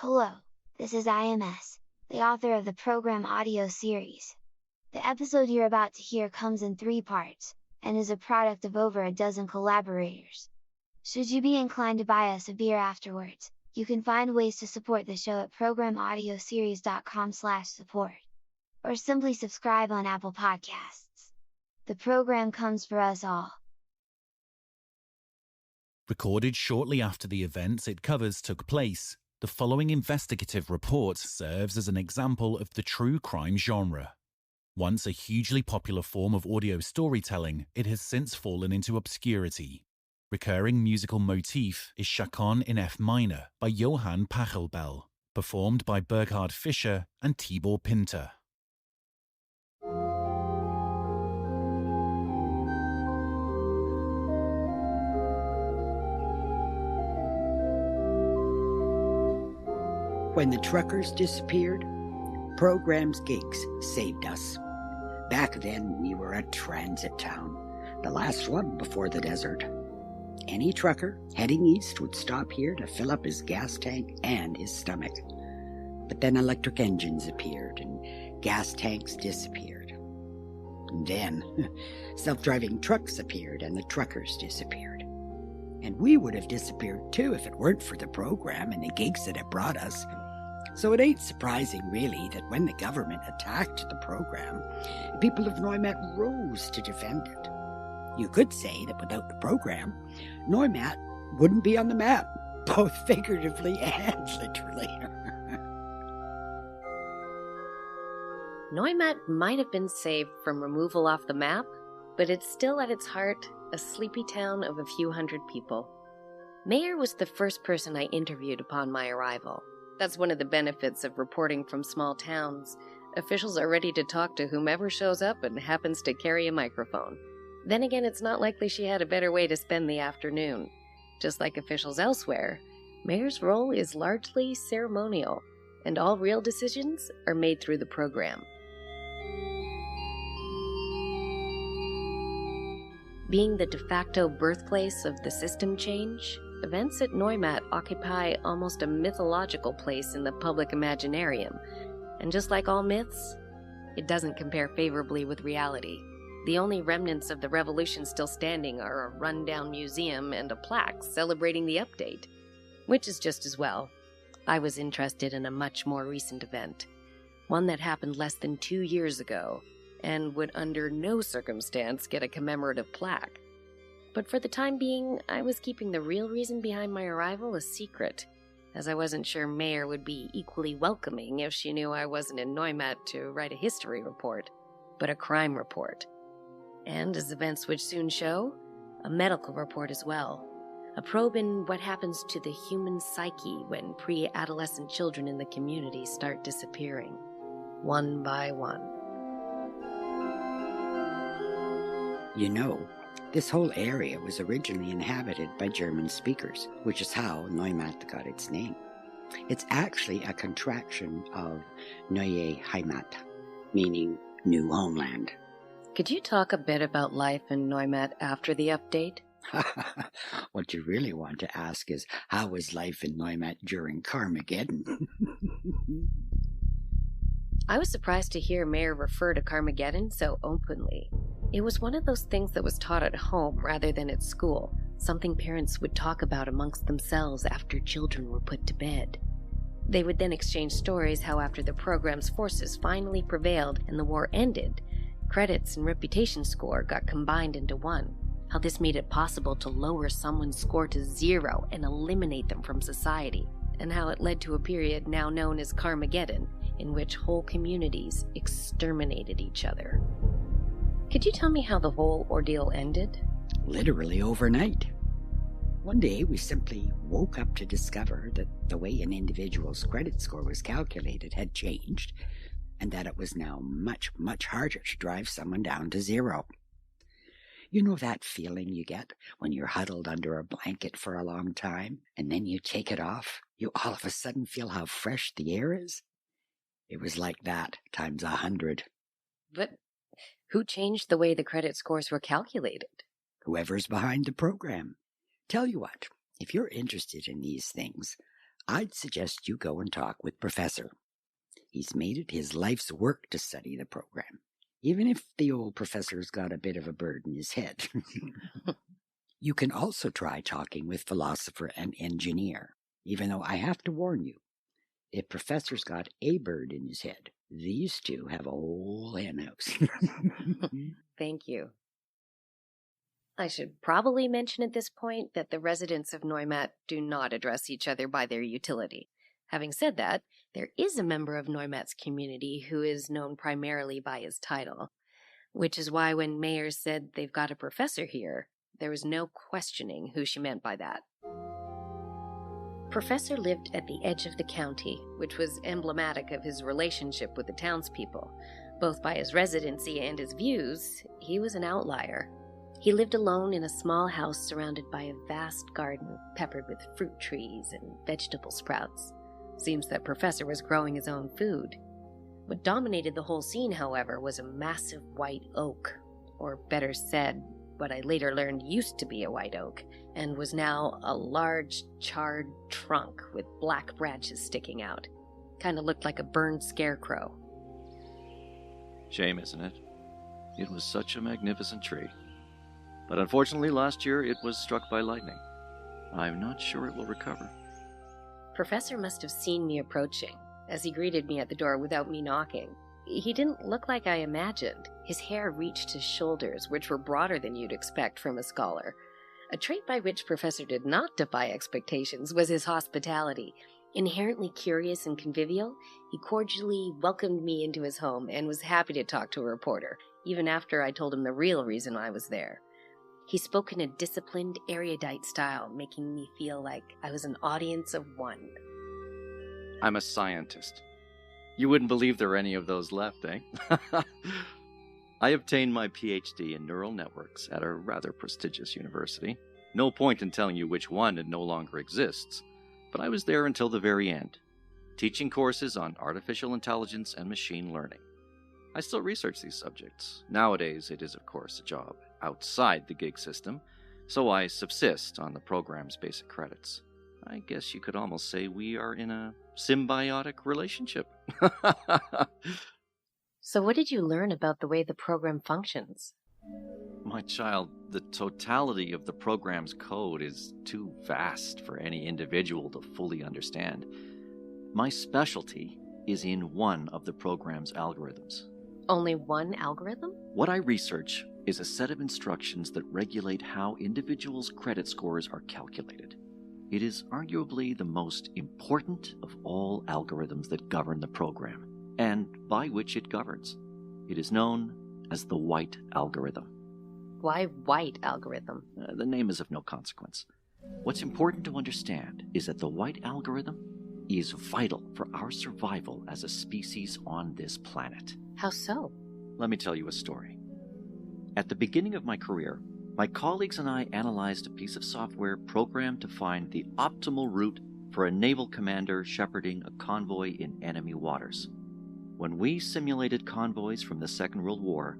Hello, this is IMS, the author of the program audio series. The episode you're about to hear comes in 3 parts, and is a product of over a dozen collaborators. Should you be inclined to buy us a beer afterwards, you can find ways to support the show at programaudioseries.com/support. Or simply subscribe on Apple Podcasts. The program comes for us all. Recorded shortly after the events it covers took place, the following investigative report serves as an example of the true crime genre. Once a hugely popular form of audio storytelling, it has since fallen into obscurity. Recurring musical motif is Chaconne in F minor by Johann Pachelbel, performed by Burkhard Fischer and Tibor Pinter. When the truckers disappeared, Program's gigs saved us. Back then, we were a transit town, the last one before the desert. Any trucker heading east would stop here to fill up his gas tank and his stomach. But then electric engines appeared and gas tanks disappeared. And then self-driving trucks appeared and the truckers disappeared. And we would have disappeared too if it weren't for the program and the gigs that it brought us. So it ain't surprising, really, that when the government attacked the program, the people of Neumatt rose to defend it. You could say that without the program, Neumatt wouldn't be on the map, both figuratively and literally. Neumatt might have been saved from removal off the map, but it's still at its heart a sleepy town of a few hundred people. Mayer was the first person I interviewed upon my arrival. That's one of the benefits of reporting from small towns. Officials are ready to talk to whomever shows up and happens to carry a microphone. Then again, it's not likely she had a better way to spend the afternoon. Just like officials elsewhere, Mayer's role is largely ceremonial, and all real decisions are made through the program. Being the de facto birthplace of the system change, events at Neumatt occupy almost a mythological place in the public imaginarium, and just like all myths, it doesn't compare favorably with reality. The only remnants of the revolution still standing are a rundown museum and a plaque celebrating the update, which is just as well. I was interested in a much more recent event, one that happened less than 2 years ago, and would under no circumstance get a commemorative plaque. But for the time being, I was keeping the real reason behind my arrival a secret, as I wasn't sure Mayer would be equally welcoming if she knew I wasn't in Neumatt to write a history report, but a crime report. And, as events would soon show, a medical report as well. A probe in what happens to the human psyche when pre-adolescent children in the community start disappearing, one by one. You know, this whole area was originally inhabited by German speakers, which is how Neumatt got its name. It's actually a contraction of Neue Heimat, meaning new homeland. Could you talk a bit about life in Neumatt after the update? What you really want to ask is, how was life in Neumatt during Carmageddon? I was surprised to hear Mayer refer to Carmageddon so openly. It was one of those things that was taught at home rather than at school, something parents would talk about amongst themselves after children were put to bed. They would then exchange stories how after the program's forces finally prevailed and the war ended, credits and reputation score got combined into one, how this made it possible to lower someone's score to 0 and eliminate them from society, and how it led to a period now known as Carmageddon, in which whole communities exterminated each other. Could you tell me how the whole ordeal ended? Literally overnight. One day we simply woke up to discover that the way an individual's credit score was calculated had changed, and that it was now much, much harder to drive someone down to 0. You know that feeling you get when you're huddled under a blanket for a long time, and then you take it off? You all of a sudden feel how fresh the air is? It was like that, times 100. But who changed the way the credit scores were calculated? Whoever's behind the program. Tell you what, if you're interested in these things, I'd suggest you go and talk with Professor. He's made it his life's work to study the program, even if the old professor's got a bit of a bird in his head. You can also try talking with Philosopher and Engineer, even though I have to warn you, if Professor's got a bird in his head, these two have a whole hen house. Thank you. I should probably mention at this point that the residents of Neumatt do not address each other by their utility. Having said that, there is a member of Neumatt's community who is known primarily by his title, which is why when Mayer said they've got a professor here, there was no questioning who she meant by that. Professor lived at the edge of the county, which was emblematic of his relationship with the townspeople. Both by his residency and his views, he was an outlier. He lived alone in a small house surrounded by a vast garden peppered with fruit trees and vegetable sprouts. Seems that Professor was growing his own food. What dominated the whole scene, however, was a massive white oak, or better said, what I later learned used to be a white oak, and was now a large, charred trunk with black branches sticking out. Kind of looked like a burned scarecrow. Shame, isn't it? It was such a magnificent tree. But unfortunately, last year it was struck by lightning. I'm not sure it will recover. Professor must have seen me approaching, as he greeted me at the door without me knocking. He didn't look like I imagined. His hair reached his shoulders, which were broader than you'd expect from a scholar. A trait by which Professor did not defy expectations was his hospitality. Inherently curious and convivial, he cordially welcomed me into his home and was happy to talk to a reporter, even after I told him the real reason I was there. He spoke in a disciplined, erudite style, making me feel like I was an audience of one. I'm a scientist. You wouldn't believe there are any of those left, eh? I obtained my PhD in neural networks at a rather prestigious university. No point in telling you which one no longer exists, but I was there until the very end, teaching courses on artificial intelligence and machine learning. I still research these subjects. Nowadays, it is, of course, a job outside the gig system, so I subsist on the program's basic credits. I guess you could almost say we are in a symbiotic relationship. So what did you learn about the way the program functions? My child, the totality of the program's code is too vast for any individual to fully understand. My specialty is in one of the program's algorithms. Only one algorithm? What I research is a set of instructions that regulate how individuals' credit scores are calculated. It is arguably the most important of all algorithms that govern the program, and by which it governs. It is known as the White algorithm. Why White algorithm? The name is of no consequence. What's important to understand is that the White algorithm is vital for our survival as a species on this planet. How so? Let me tell you a story. At the beginning of my career, my colleagues and I analyzed a piece of software programmed to find the optimal route for a naval commander shepherding a convoy in enemy waters. When we simulated convoys from the Second World War,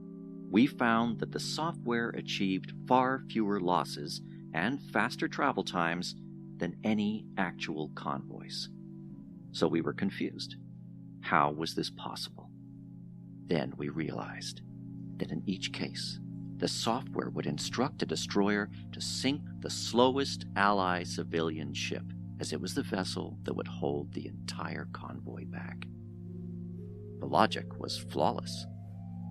we found that the software achieved far fewer losses and faster travel times than any actual convoys. So we were confused. How was this possible? Then we realized that in each case, the software would instruct a destroyer to sink the slowest Ally civilian ship, as it was the vessel that would hold the entire convoy back. The logic was flawless,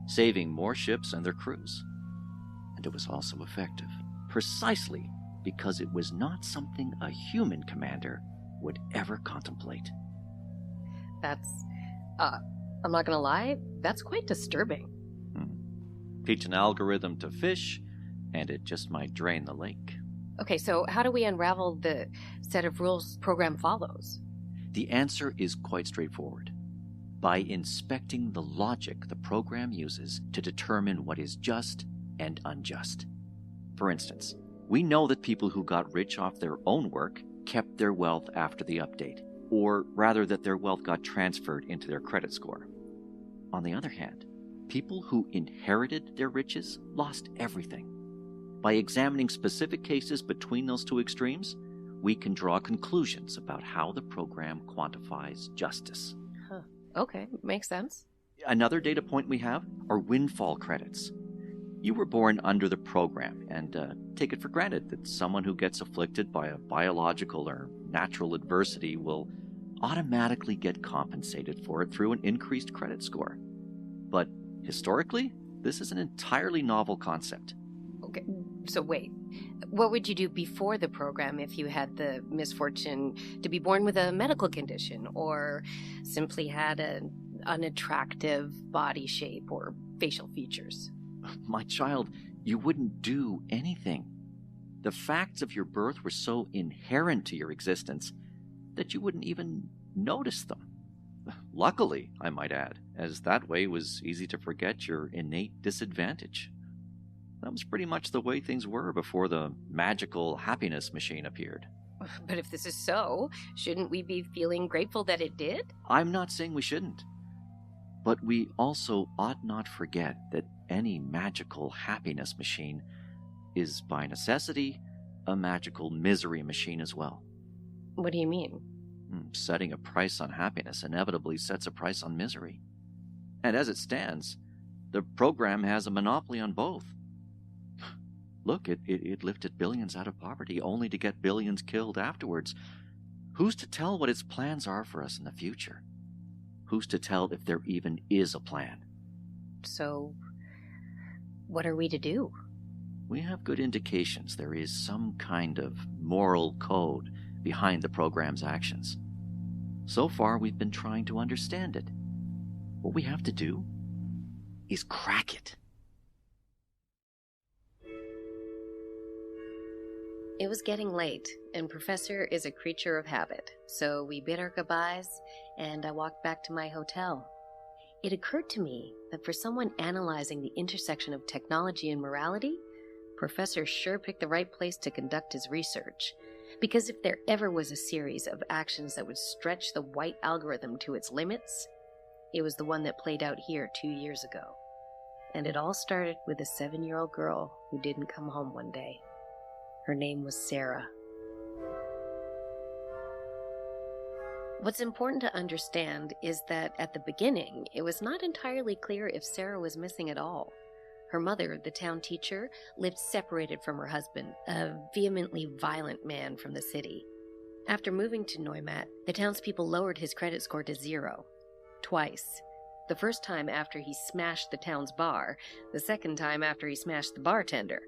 saving more ships and their crews. And it was also effective, precisely because it was not something a human commander would ever contemplate. I'm not gonna lie, that's quite disturbing. Teach an algorithm to fish, and it just might drain the lake. Okay, so how do we unravel the set of rules program follows? The answer is quite straightforward. By inspecting the logic the program uses to determine what is just and unjust. For instance, we know that people who got rich off their own work kept their wealth after the update, or rather that their wealth got transferred into their credit score. On the other hand, people who inherited their riches lost everything. By examining specific cases between those two extremes, we can draw conclusions about how the program quantifies justice. Huh. Okay, makes sense. Another data point we have are windfall credits. You were born under the program, and take it for granted that someone who gets afflicted by a biological or natural adversity will automatically get compensated for it through an increased credit score. But historically, this is an entirely novel concept. Okay, so wait. What would you do before the program if you had the misfortune to be born with a medical condition or simply had an unattractive body shape or facial features? My child, you wouldn't do anything. The facts of your birth were so inherent to your existence that you wouldn't even notice them. Luckily, I might add, as that way was easy to forget your innate disadvantage. That was pretty much the way things were before the magical happiness machine appeared. But if this is so, shouldn't we be feeling grateful that it did? I'm not saying we shouldn't. But we also ought not forget that any magical happiness machine is by necessity a magical misery machine as well. What do you mean? Setting a price on happiness inevitably sets a price on misery. And as it stands, the program has a monopoly on both. Look, it lifted billions out of poverty only to get billions killed afterwards. Who's to tell what its plans are for us in the future? Who's to tell if there even is a plan? So, what are we to do? We have good indications there is some kind of moral code behind the program's actions. So far, we've been trying to understand it. What we have to do is crack it. It was getting late, and Professor is a creature of habit, so we bid our goodbyes, and I walked back to my hotel. It occurred to me that for someone analyzing the intersection of technology and morality, Professor sure picked the right place to conduct his research. Because if there ever was a series of actions that would stretch the white algorithm to its limits, it was the one that played out here 2 years ago. And it all started with a 7-year-old girl who didn't come home one day. Her name was Sarah. What's important to understand is that at the beginning, it was not entirely clear if Sarah was missing at all. Her mother, the town teacher, lived separated from her husband, a vehemently violent man from the city. After moving to Neumatt, the townspeople lowered his credit score to 0. Twice. The first time after he smashed the town's bar, the second time after he smashed the bartender.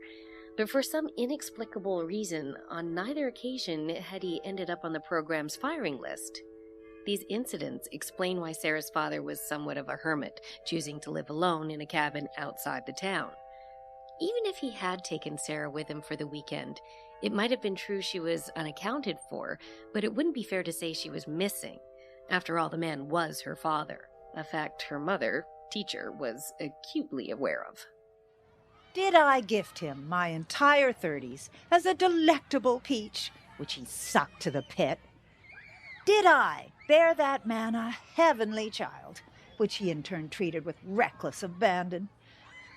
But for some inexplicable reason, on neither occasion had he ended up on the program's firing list. These incidents explain why Sarah's father was somewhat of a hermit, choosing to live alone in a cabin outside the town. Even if he had taken Sarah with him for the weekend, it might have been true she was unaccounted for, but it wouldn't be fair to say she was missing. After all, the man was her father, a fact her mother, teacher, was acutely aware of. Did I gift him my entire 30s as a delectable peach, which he sucked to the pit? Did I bear that man a heavenly child, which he in turn treated with reckless abandon?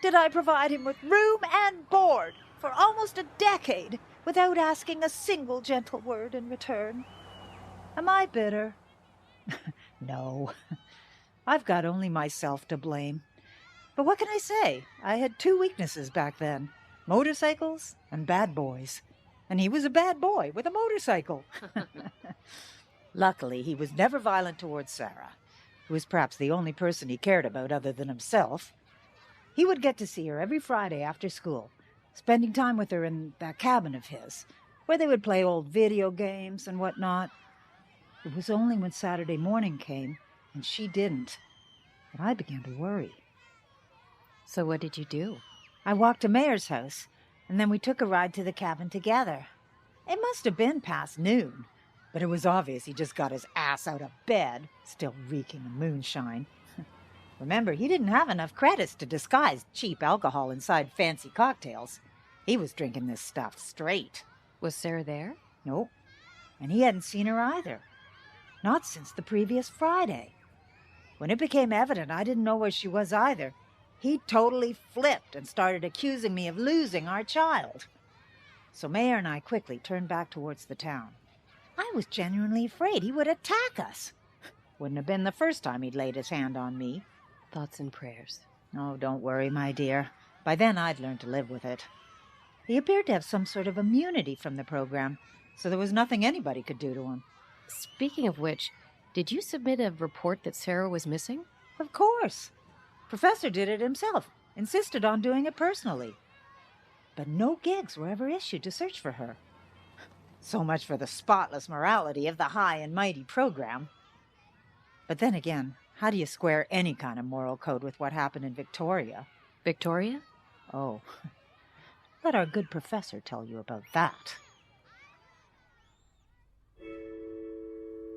Did I provide him with room and board for almost a decade without asking a single gentle word in return? Am I bitter? No, I've got only myself to blame. But what can I say? I had 2 weaknesses back then, motorcycles and bad boys. And he was a bad boy with a motorcycle. Luckily, he was never violent towards Sarah, who was perhaps the only person he cared about other than himself. He would get to see her every Friday after school, spending time with her in that cabin of his, where they would play old video games and whatnot. It was only when Saturday morning came, and she didn't, that I began to worry. So what did you do? I walked to Mayor's house, and then we took a ride to the cabin together. It must have been past noon, but it was obvious he just got his ass out of bed, still reeking of moonshine. Remember, he didn't have enough credits to disguise cheap alcohol inside fancy cocktails. He was drinking this stuff straight. Was Sarah there? Nope. And he hadn't seen her either. Not since the previous Friday. When it became evident I didn't know where she was either, he totally flipped and started accusing me of losing our child. So Mayor and I quickly turned back towards the town, I was genuinely afraid he would attack us. Wouldn't have been the first time he'd laid his hand on me. Thoughts and prayers. Oh, don't worry, my dear. By then I'd learned to live with it. He appeared to have some sort of immunity from the program, so there was nothing anybody could do to him. Speaking of which, did you submit a report that Sarah was missing? Of course. Professor did it himself, insisted on doing it personally. But no gigs were ever issued to search for her. So much for the spotless morality of the high and mighty program. But then again, how do you square any kind of moral code with what happened in Victoria? Victoria? Oh, let our good professor tell you about that.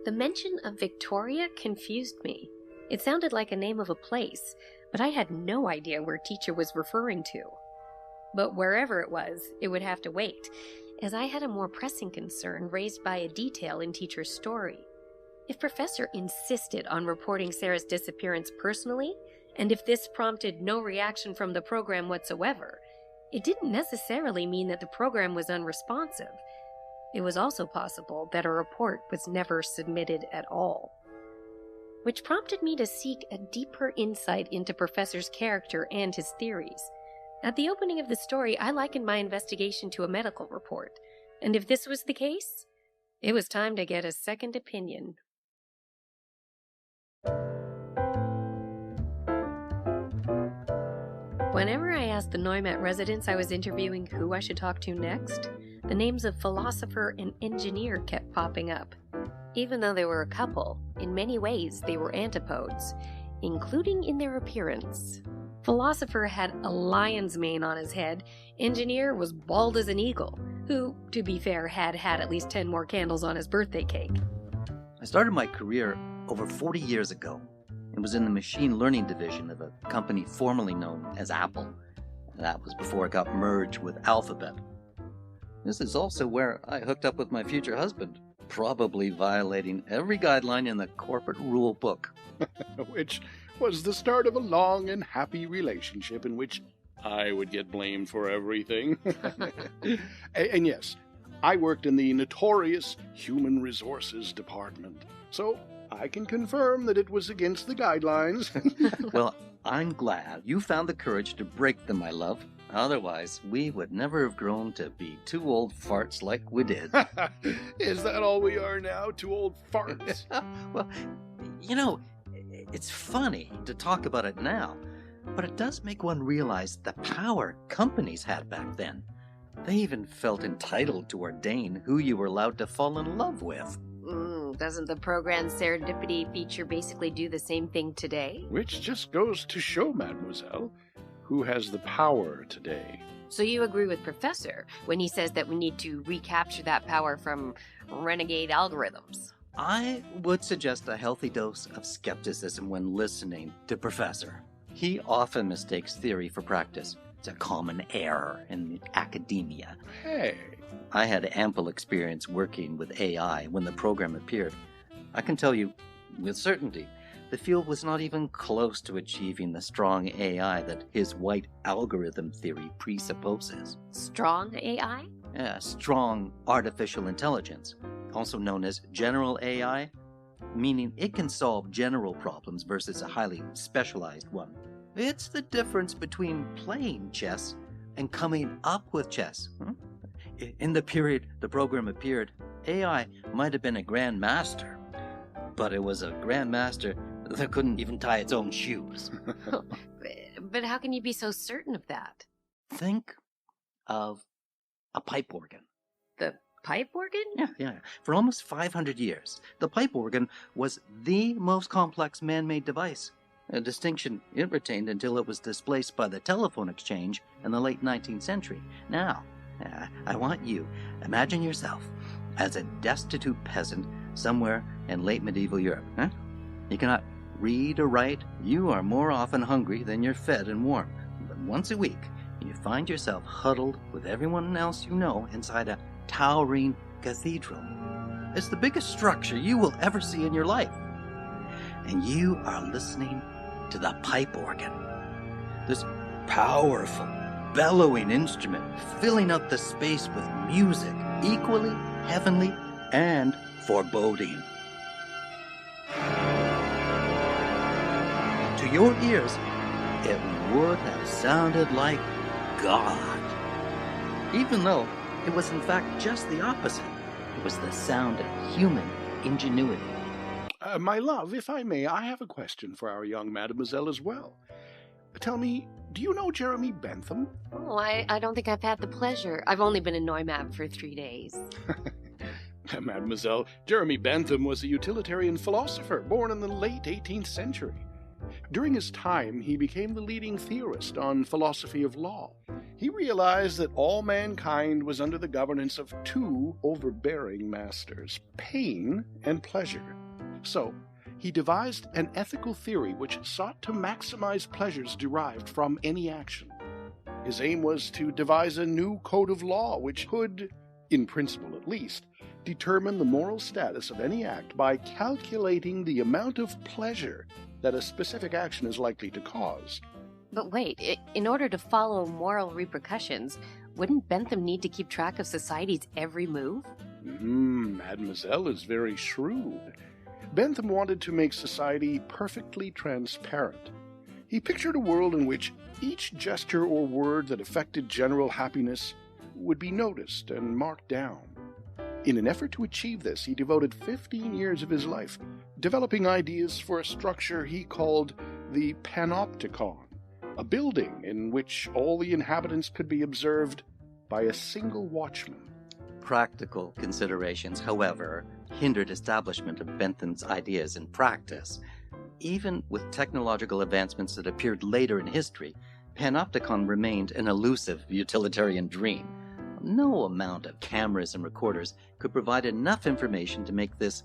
The mention of Victoria confused me. It sounded like a name of a place, but I had no idea where teacher was referring to. But wherever it was, it would have to wait, as I had a more pressing concern raised by a detail in teacher's story. If Professor insisted on reporting Sarah's disappearance personally, and if this prompted no reaction from the program whatsoever, it didn't necessarily mean that the program was unresponsive. It was also possible that a report was never submitted at all. Which prompted me to seek a deeper insight into Professor's character and his theories. At the opening of the story, I likened my investigation to a medical report, and if this was the case, it was time to get a second opinion. Whenever I asked the Neumatt residents I was interviewing who I should talk to next, the names of philosopher and engineer kept popping up. Even though they were a couple, in many ways they were antipodes, including in their appearance. Philosopher had a lion's mane on his head, engineer was bald as an eagle, who, to be fair, had at least 10 more candles on his birthday cake. I started my career over 40 years ago. It was in the machine learning division of a company formerly known as Apple. That was before it got merged with Alphabet. This is also where I hooked up with my future husband, probably violating every guideline in the corporate rule book. Which was the start of a long and happy relationship in which I would get blamed for everything. And yes, I worked in the notorious Human Resources Department, so I can confirm that it was against the guidelines. Well, I'm glad you found the courage to break them, my love. Otherwise, we would never have grown to be two old farts like we did. Is that all we are now, two old farts? Well, you know, it's funny to talk about it now, but it does make one realize the power companies had back then. They even felt entitled to ordain who you were allowed to fall in love with. Doesn't the program's serendipity feature basically do the same thing today? Which just goes to show, mademoiselle, who has the power today. So you agree with Professor when he says that we need to recapture that power from renegade algorithms? I would suggest a healthy dose of skepticism when listening to Professor. He often mistakes theory for practice. It's a common error in academia. Hey. I had ample experience working with AI when the program appeared. I can tell you with certainty, the field was not even close to achieving the strong AI that his white algorithm theory presupposes. Strong AI? Yeah, strong artificial intelligence, also known as general AI, meaning it can solve general problems versus a highly specialized one. It's the difference between playing chess and coming up with chess. In the period the program appeared, AI might have been a grandmaster, but it was a grandmaster that couldn't even tie its own shoes. But how can you be so certain of that? Think of a pipe organ. The pipe organ? Yeah. For almost 500 years, the pipe organ was the most complex man-made device, a distinction it retained until it was displaced by the telephone exchange in the late 19th century. Now, I want you, imagine yourself as a destitute peasant somewhere in late medieval Europe. You cannot read or write. You are more often hungry than you're fed and warm. But once a week, you find yourself huddled with everyone else you know inside a towering cathedral. It's the biggest structure you will ever see in your life. And you are listening to the pipe organ. This powerful, bellowing instrument filling up the space with music equally heavenly and foreboding. To your ears, it would have sounded like God. Even though it was in fact just the opposite. It was the sound of human ingenuity. My love, if I may, I have a question for our young mademoiselle as well. Tell me, do you know Jeremy Bentham? Oh, I don't think I've had the pleasure. I've only been in Neumatt for 3 days. Mademoiselle, Jeremy Bentham was a utilitarian philosopher born in the late 18th century. During his time, he became the leading theorist on philosophy of law. He realized that all mankind was under the governance of two overbearing masters, pain and pleasure. So, he devised an ethical theory which sought to maximize pleasures derived from any action. His aim was to devise a new code of law which could, in principle at least, determine the moral status of any act by calculating the amount of pleasure that a specific action is likely to cause. But wait, in order to follow moral repercussions, wouldn't Bentham need to keep track of society's every move? Mademoiselle is very shrewd. Bentham wanted to make society perfectly transparent. He pictured a world in which each gesture or word that affected general happiness would be noticed and marked down. In an effort to achieve this, he devoted 15 years of his life developing ideas for a structure he called the Panopticon, a building in which all the inhabitants could be observed by a single watchman. Practical considerations, however, hindered establishment of Bentham's ideas in practice. Even with technological advancements that appeared later in history, Panopticon remained an elusive utilitarian dream. No amount of cameras and recorders could provide enough information to make this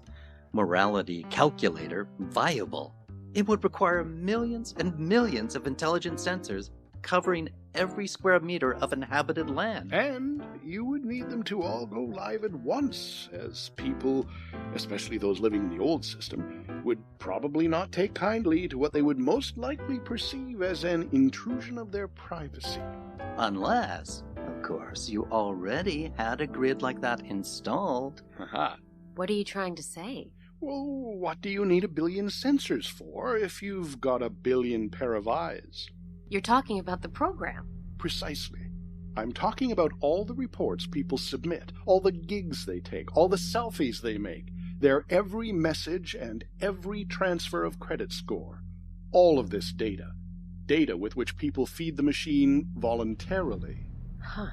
morality calculator viable. It would require millions and millions of intelligent sensors covering every square meter of inhabited land. And you would need them to all go live at once, as people, especially those living in the old system, would probably not take kindly to what they would most likely perceive as an intrusion of their privacy. Unless, of course, you already had a grid like that installed. Haha. What are you trying to say? Well, what do you need 1 billion sensors for if you've got 1 billion pair of eyes? You're talking about the program. Precisely. I'm talking about all the reports people submit, all the gigs they take, all the selfies they make, their every message and every transfer of credit score. All of this data. Data with which people feed the machine voluntarily. Huh.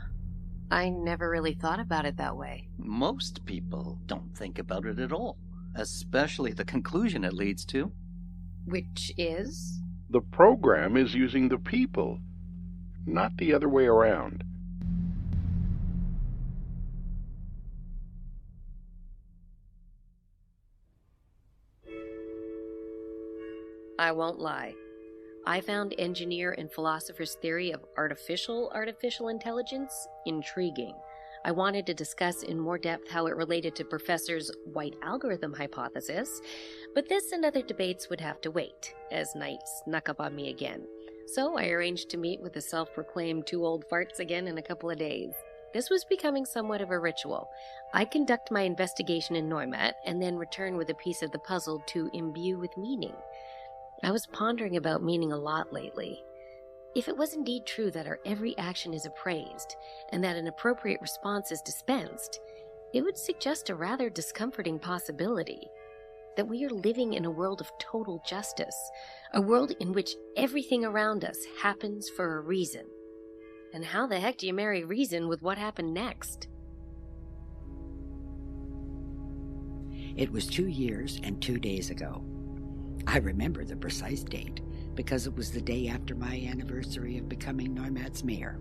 I never really thought about it that way. Most people don't think about it at all, especially the conclusion it leads to. Which is? The program is using the people, not the other way around. I won't lie. I found engineer and philosopher's theory of artificial intelligence intriguing. I wanted to discuss in more depth how it related to Professor's white algorithm hypothesis, but this and other debates would have to wait, as night snuck up on me again. So I arranged to meet with the self-proclaimed 2 old farts again in a couple of days. This was becoming somewhat of a ritual. I'd conduct my investigation in Neumatt and then return with a piece of the puzzle to imbue with meaning. I was pondering about meaning a lot lately. If it was indeed true that our every action is appraised, and that an appropriate response is dispensed, it would suggest a rather discomforting possibility. That we are living in a world of total justice, a world in which everything around us happens for a reason. And how the heck do you marry reason with what happened next? It was 2 years and 2 days ago. I remember the precise date, because it was the day after my anniversary of becoming Neumatt's mayor.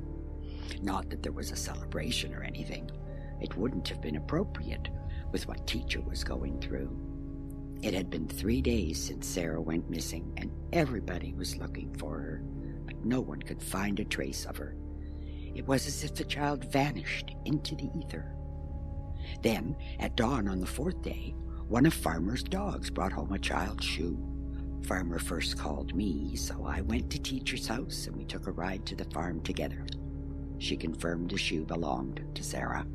Not that there was a celebration or anything. It wouldn't have been appropriate with what Teacher was going through. It had been 3 days since Sarah went missing, and everybody was looking for her, but no one could find a trace of her. It was as if the child vanished into the ether. Then, at dawn on the 4th day, one of Farmer's dogs brought home a child's shoe. Farmer first called me, so I went to Teacher's house and we took a ride to the farm together. She confirmed the shoe belonged to Sarah.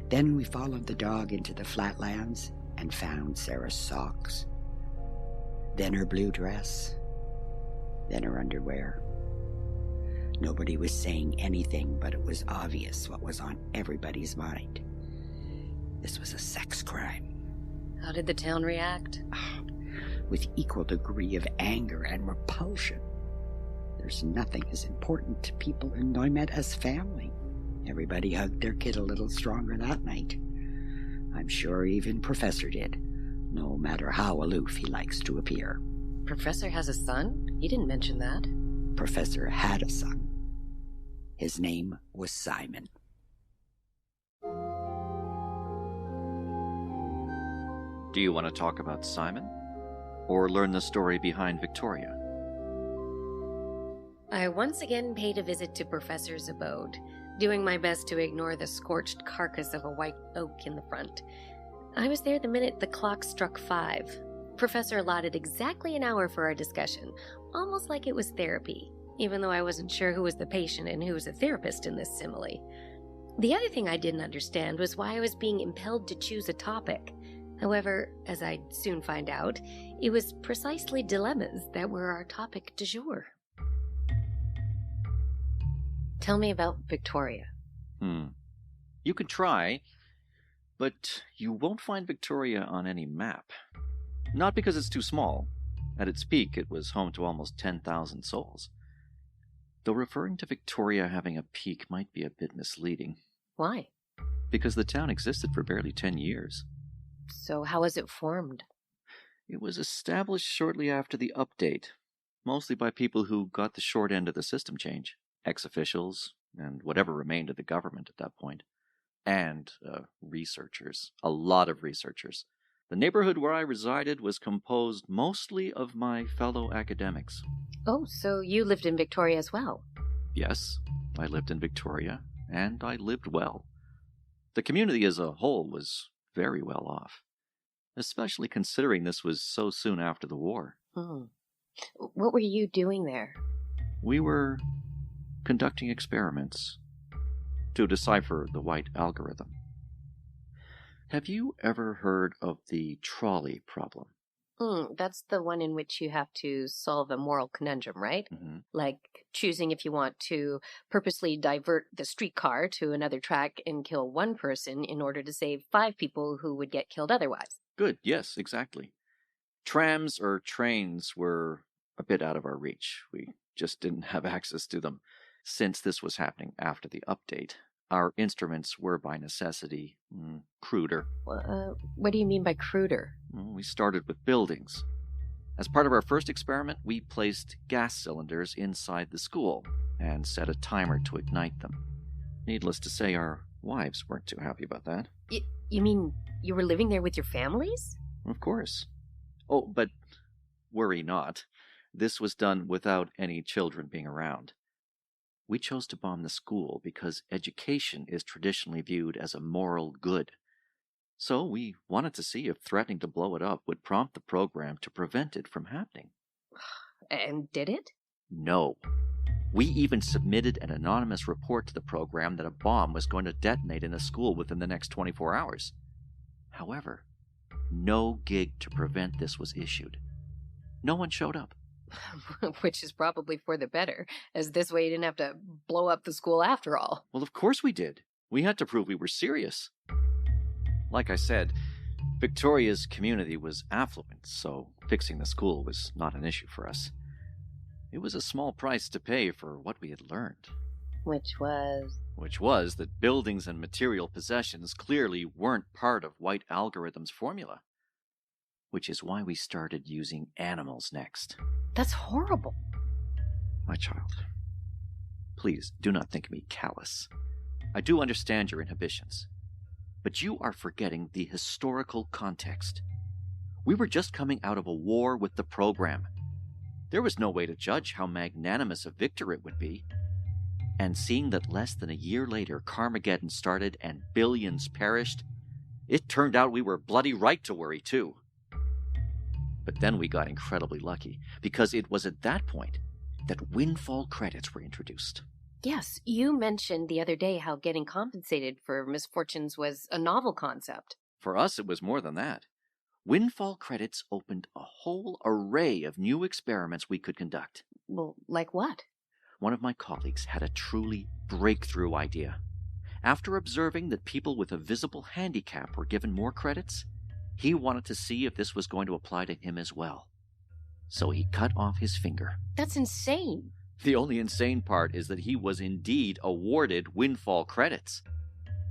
Then we followed the dog into the flatlands and found Sarah's socks. Then her blue dress. Then her underwear. Nobody was saying anything, but it was obvious what was on everybody's mind. This was a sex crime. How did the town react? With equal degree of anger and repulsion. There's nothing as important to people in Neumatt as family. Everybody hugged their kid a little stronger that night. I'm sure even Professor did, no matter how aloof he likes to appear. Professor has a son? He didn't mention that. Professor had a son. His name was Simon. Do you want to talk about Simon? Or learn the story behind Victoria? I once again paid a visit to Professor's abode, doing my best to ignore the scorched carcass of a white oak in the front. I was there the minute the clock struck 5. Professor allotted exactly an hour for our discussion, almost like it was therapy, even though I wasn't sure who was the patient and who was a therapist in this simile. The other thing I didn't understand was why I was being impelled to choose a topic. However, as I'd soon find out, it was precisely dilemmas that were our topic du jour. Tell me about Victoria. You can try, but you won't find Victoria on any map. Not because it's too small. At its peak, it was home to almost 10,000 souls. Though referring to Victoria having a peak might be a bit misleading. Why? Because the town existed for barely 10 years. So how was it formed? It was established shortly after the update, mostly by people who got the short end of the system change. Ex-officials, and whatever remained of the government at that point. And researchers. A lot of researchers. The neighborhood where I resided was composed mostly of my fellow academics. Oh, so you lived in Victoria as well? Yes, I lived in Victoria, and I lived well. The community as a whole was very well off, especially considering this was so soon after the war. What were you doing there? We were conducting experiments to decipher the white algorithm. Have you ever heard of the trolley problem? That's the one in which you have to solve a moral conundrum, right? Mm-hmm. Like choosing if you want to purposely divert the streetcar to another track and kill one person in order to save 5 people who would get killed otherwise. Good, yes, exactly. Trams or trains were a bit out of our reach. We just didn't have access to them. Since this was happening after the update, our instruments were by necessity cruder. What do you mean by cruder? We started with buildings. As part of our first experiment, we placed gas cylinders inside the school and set a timer to ignite them. Needless to say, our wives weren't too happy about that. You mean you were living there with your families? Of course. Oh, but worry not. This was done without any children being around. We chose to bomb the school because education is traditionally viewed as a moral good. So we wanted to see if threatening to blow it up would prompt the program to prevent it from happening. And did it? No. We even submitted an anonymous report to the program that a bomb was going to detonate in a school within the next 24 hours. However, no gig to prevent this was issued. No one showed up. Which is probably for the better, as this way you didn't have to blow up the school after all. Well, of course we did. We had to prove we were serious. Like I said, Victoria's community was affluent, so fixing the school was not an issue for us. It was a small price to pay for what we had learned. Which was? Which was that buildings and material possessions clearly weren't part of White Algorithm's formula. Which is why we started using animals next. That's horrible. My child, please do not think me callous. I do understand your inhibitions, but you are forgetting the historical context. We were just coming out of a war with the program. There was no way to judge how magnanimous a victor it would be. And seeing that less than a year later Carmageddon started and billions perished, it turned out we were bloody right to worry too. But then we got incredibly lucky, because it was at that point that windfall credits were introduced. Yes, you mentioned the other day how getting compensated for misfortunes was a novel concept. For us, it was more than that. Windfall credits opened a whole array of new experiments we could conduct. Well, like what? One of my colleagues had a truly breakthrough idea. After observing that people with a visible handicap were given more credits, he wanted to see if this was going to apply to him as well. So he cut off his finger. That's insane. The only insane part is that he was indeed awarded windfall credits.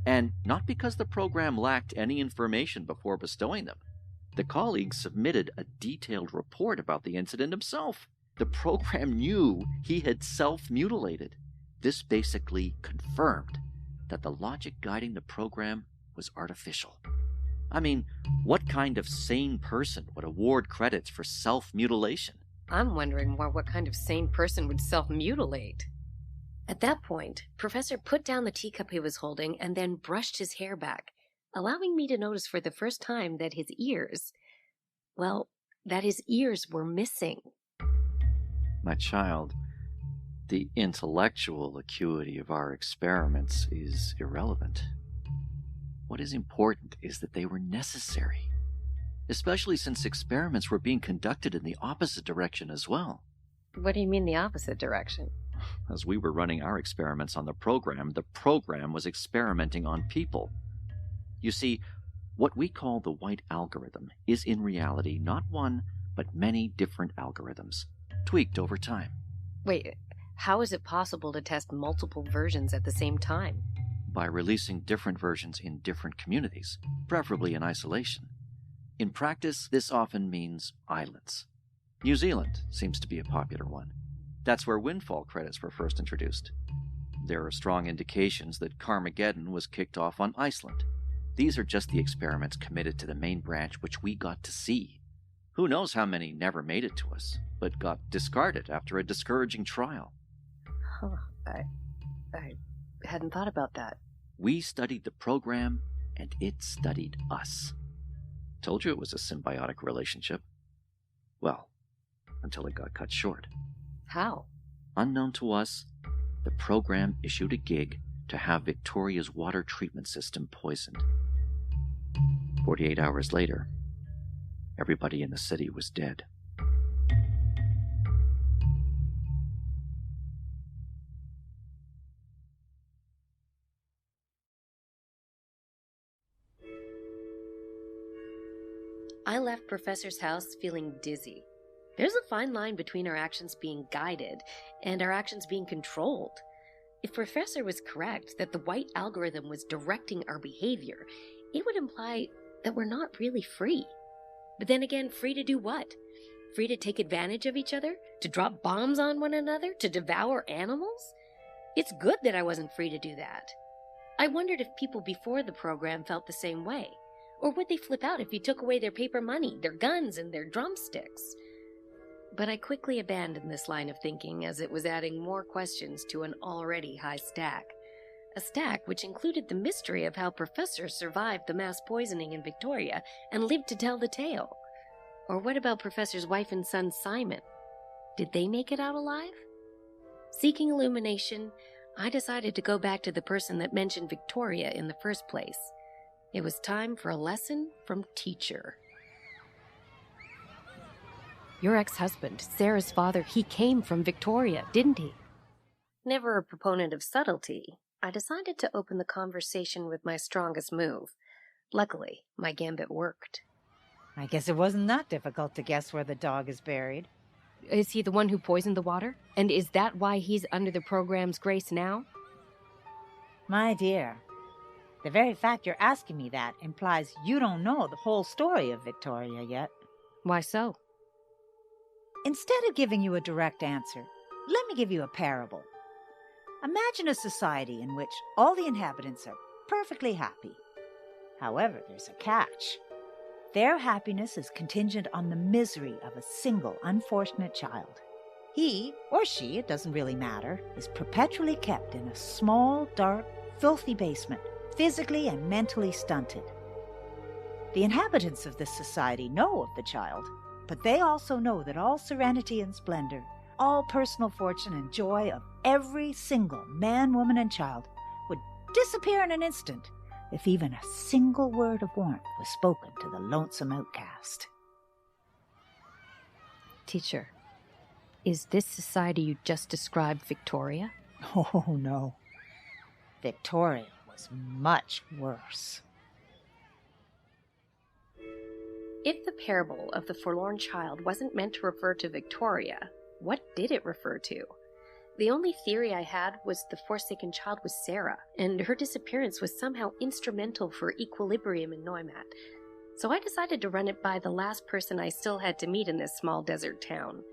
And not because the program lacked any information before bestowing them. The colleague submitted a detailed report about the incident himself. The program knew he had self-mutilated. This basically confirmed that the logic guiding the program was artificial. I mean, what kind of sane person would award credits for self-mutilation? I'm wondering more what kind of sane person would self-mutilate. At that point, Professor put down the teacup he was holding and then brushed his hair back, allowing me to notice for the first time that his ears were missing. My child, the intellectual acuity of our experiments is irrelevant. What is important is that they were necessary, especially since experiments were being conducted in the opposite direction as well. What do you mean the opposite direction? As we were running our experiments on the program was experimenting on people. You see, what we call the white algorithm is in reality not one, but many different algorithms, tweaked over time. Wait, how is it possible to test multiple versions at the same time? By releasing different versions in different communities, preferably in isolation. In practice, this often means islands. New Zealand seems to be a popular one. That's where windfall credits were first introduced. There are strong indications that Carmageddon was kicked off on Iceland. These are just the experiments committed to the main branch which we got to see. Who knows how many never made it to us, but got discarded after a discouraging trial. I hadn't thought about that. We studied the program, and it studied us. Told you it was a symbiotic relationship. Well, until it got cut short. How? Unknown to us, the program issued a gig to have Victoria's water treatment system poisoned. 48 hours later, everybody in the city was dead. I left Professor's house feeling dizzy. There's a fine line between our actions being guided and our actions being controlled. If Professor was correct that the white algorithm was directing our behavior, it would imply that we're not really free. But then again, free to do what? Free to take advantage of each other? To drop bombs on one another? To devour animals? It's good that I wasn't free to do that. I wondered if people before the program felt the same way. Or would they flip out if you took away their paper money, their guns, and their drumsticks? But I quickly abandoned this line of thinking as it was adding more questions to an already high stack. A stack which included the mystery of how Professor survived the mass poisoning in Victoria and lived to tell the tale. Or what about Professor's wife and son Simon? Did they make it out alive? Seeking illumination, I decided to go back to the person that mentioned Victoria in the first place. It was time for a lesson from Teacher. Your ex-husband, Sarah's father, he came from Victoria, didn't he? Never a proponent of subtlety, I decided to open the conversation with my strongest move. Luckily, my gambit worked. I guess it wasn't that difficult to guess where the dog is buried. Is he the one who poisoned the water? And is that why he's under the program's grace now? My dear, the very fact you're asking me that implies you don't know the whole story of Victoria yet. Why so? Instead of giving you a direct answer, let me give you a parable. Imagine a society in which all the inhabitants are perfectly happy. However, there's a catch. Their happiness is contingent on the misery of a single unfortunate child. He, or she, it doesn't really matter, is perpetually kept in a small, dark, filthy basement, physically and mentally stunted. The inhabitants of this society know of the child, but they also know that all serenity and splendor all personal fortune and joy of every single man, woman, and child would disappear in an instant if even a single word of warmth was spoken to the lonesome outcast. Teacher, is this society you just described Victoria? Oh, no. Victoria was much worse. If the parable of the forlorn child wasn't meant to refer to Victoria, what did it refer to? The only theory I had was the forsaken child was Sarah, and her disappearance was somehow instrumental for equilibrium in Neumatt. So I decided to run it by the last person I still had to meet in this small desert town.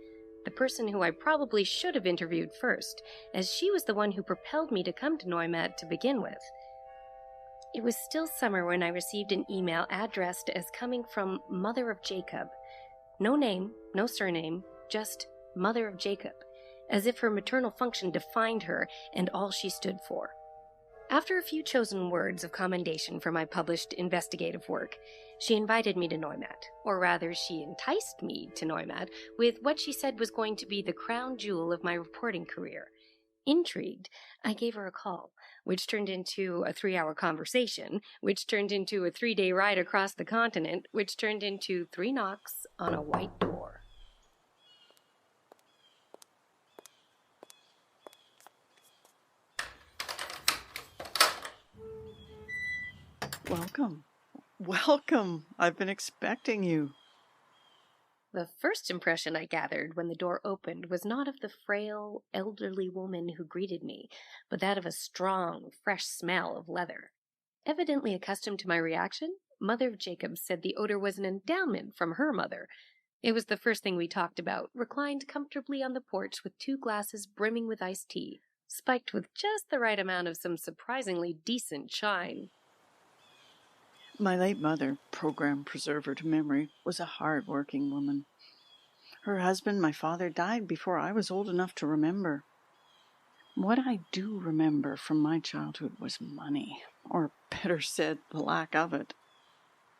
The person who I probably should have interviewed first, as she was the one who propelled me to come to Neumatt to begin with. It was still summer when I received an email addressed as coming from Mother of Jacob. No name, no surname, just Mother of Jacob, as if her maternal function defined her and all she stood for. After a few chosen words of commendation for my published investigative work, she invited me to Neumatt, or rather she enticed me to Neumatt with what she said was going to be the crown jewel of my reporting career. Intrigued, I gave her a call, which turned into a 3-hour conversation, which turned into a 3-day ride across the continent, which turned into 3 knocks on a white door. Welcome. Welcome. I've been expecting you. The first impression I gathered when the door opened was not of the frail, elderly woman who greeted me, but that of a strong, fresh smell of leather. Evidently accustomed to my reaction, Mother of Jacob said the odor was an endowment from her mother. It was the first thing we talked about, reclined comfortably on the porch with 2 glasses brimming with iced tea, spiked with just the right amount of some surprisingly decent shine. My late mother, program preserver to memory, was a hard-working woman. Her husband, my father, died before I was old enough to remember. What I do remember from my childhood was money, or better said, the lack of it.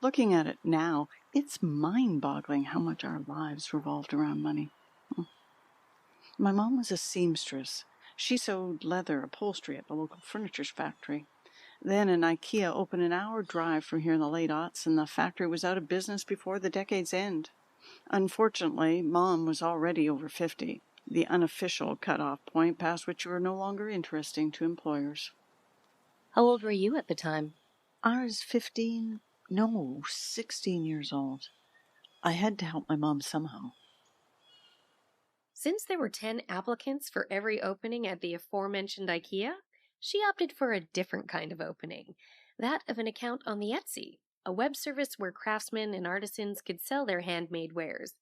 Looking at it now, it's mind-boggling how much our lives revolved around money. My mom was a seamstress. She sewed leather upholstery at the local furniture factory. Then an IKEA opened an hour drive from here in the late aughts, and the factory was out of business before the decade's end. Unfortunately, Mom was already over 50, the unofficial cutoff point past which you were no longer interesting to employers. How old were you at the time? I was 16 years old. I had to help my mom somehow. Since there were 10 applicants for every opening at the aforementioned IKEA, she opted for a different kind of opening, that of an account on the Etsy, a web service where craftsmen and artisans could sell their handmade wares.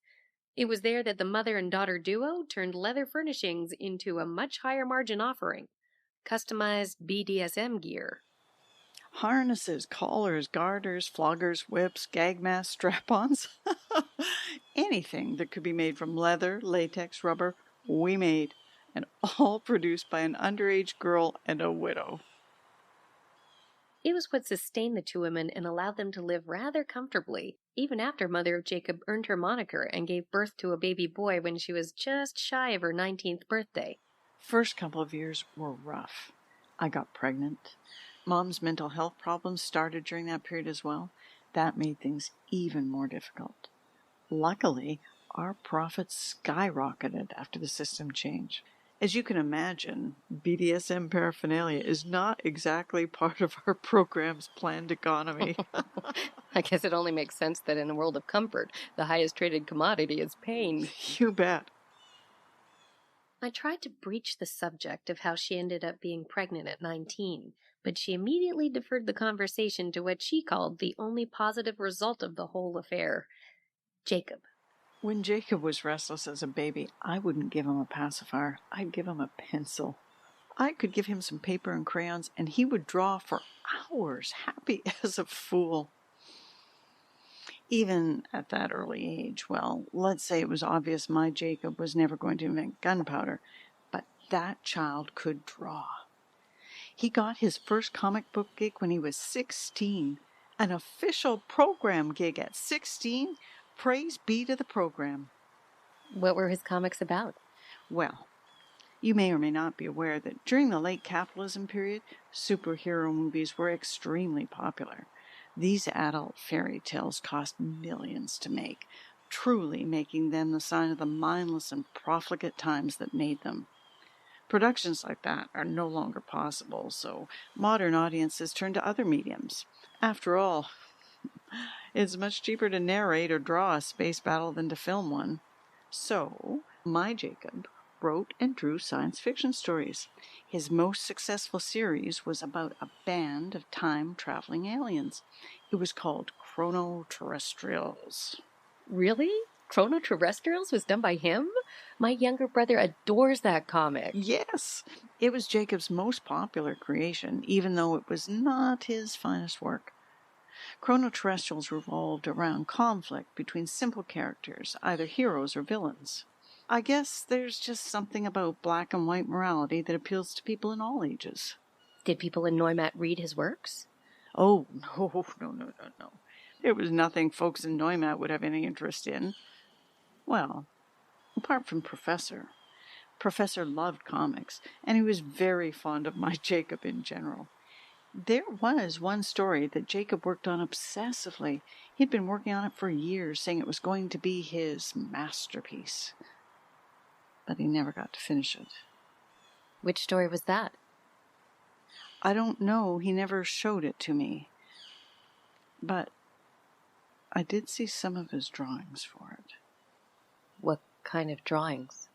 It was there that the mother and daughter duo turned leather furnishings into a much higher margin offering, customized BDSM gear. Harnesses, collars, garters, floggers, whips, gag masks, strap-ons. Anything that could be made from leather, latex, rubber, we made, and all produced by an underage girl and a widow. It was what sustained the 2 women and allowed them to live rather comfortably, even after Mother of Jacob earned her moniker and gave birth to a baby boy when she was just shy of her 19th birthday. First couple of years were rough. I got pregnant. Mom's mental health problems started during that period as well. That made things even more difficult. Luckily, our profits skyrocketed after the system change. As you can imagine, BDSM paraphernalia is not exactly part of our program's planned economy. I guess it only makes sense that in a world of comfort, the highest traded commodity is pain. You bet. I tried to breach the subject of how she ended up being pregnant at 19, but she immediately deferred the conversation to what she called the only positive result of the whole affair: Jacob. When Jacob was restless as a baby, I wouldn't give him a pacifier. I'd give him a pencil. I could give him some paper and crayons, and he would draw for hours, happy as a fool. Even at that early age, well, let's say it was obvious my Jacob was never going to invent gunpowder, but that child could draw. He got his first comic book gig when he was 16, an official program gig at 16. Praise be to the program. What were his comics about? Well, you may or may not be aware that during the late capitalism period, superhero movies were extremely popular. These adult fairy tales cost millions to make, truly making them the sign of the mindless and profligate times that made them. Productions like that are no longer possible, so modern audiences turn to other mediums. After all, it's much cheaper to narrate or draw a space battle than to film one. So, my Jacob wrote and drew science fiction stories. His most successful series was about a band of time-traveling aliens. It was called Chronoterrestrials. Really? Chronoterrestrials was done by him? My younger brother adores that comic. Yes, it was Jacob's most popular creation, even though it was not his finest work. Chronoterrestrials revolved around conflict between simple characters, either heroes or villains. I guess there's just something about black and white morality that appeals to people in all ages. Did people in Neumatt read his works? Oh, no. It was nothing folks in Neumatt would have any interest in. Well, apart from Professor. Professor loved comics, and he was very fond of my Jacob in general. There was one story that Jacob worked on obsessively. He'd been working on it for years, saying it was going to be his masterpiece. But he never got to finish it. Which story was that? I don't know. He never showed it to me. But I did see some of his drawings for it. What kind of drawings?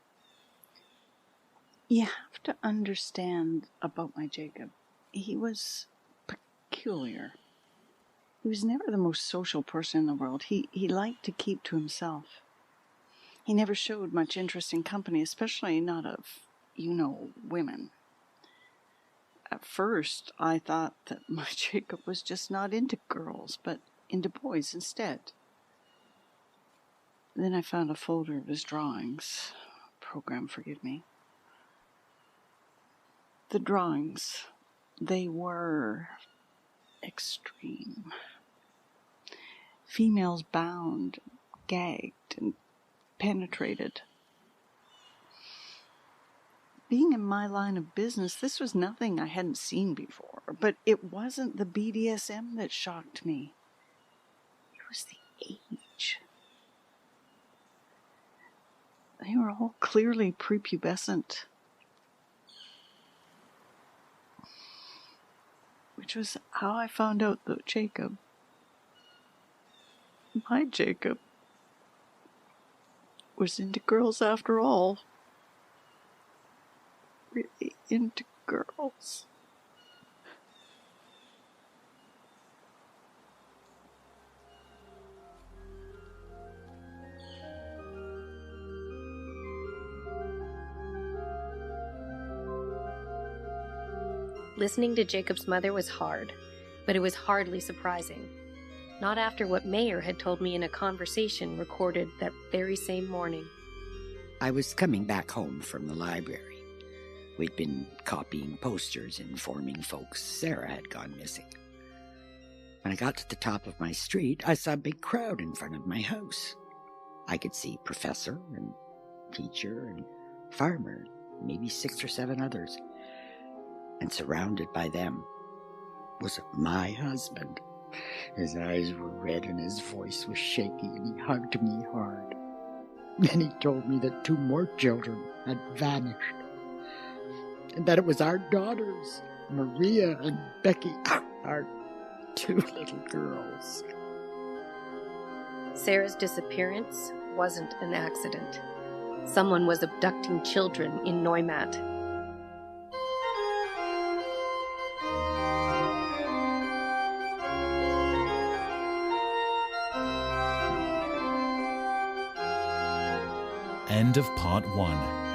You have to understand about my Jacob. He was peculiar. He was never the most social person in the world. He liked to keep to himself. He never showed much interest in company, especially not of, women. At first, I thought that my Jacob was just not into girls, but into boys instead. Then I found a folder of his drawings. Program, forgive me. The drawings, they were extreme. Females bound, gagged, and penetrated. Being in my line of business, this was nothing I hadn't seen before, but it wasn't the BDSM that shocked me. It was the age. They were all clearly prepubescent, which was how I found out that Jacob, my Jacob, was into girls after all. Really into girls. Listening to Jacob's mother was hard, but it was hardly surprising. Not after what Mayer had told me in a conversation recorded that very same morning. I was coming back home from the library. We'd been copying posters informing folks Sarah had gone missing. When I got to the top of my street, I saw a big crowd in front of my house. I could see Professor and Teacher and Farmer, maybe 6 or 7 others. And surrounded by them was my husband. His eyes were red and his voice was shaky, and he hugged me hard. Then he told me that 2 more children had vanished, and that it was our daughters, Maria and Becky, our 2 little girls. Sarah's disappearance wasn't an accident. Someone was abducting children in Neumatt. End of part 1.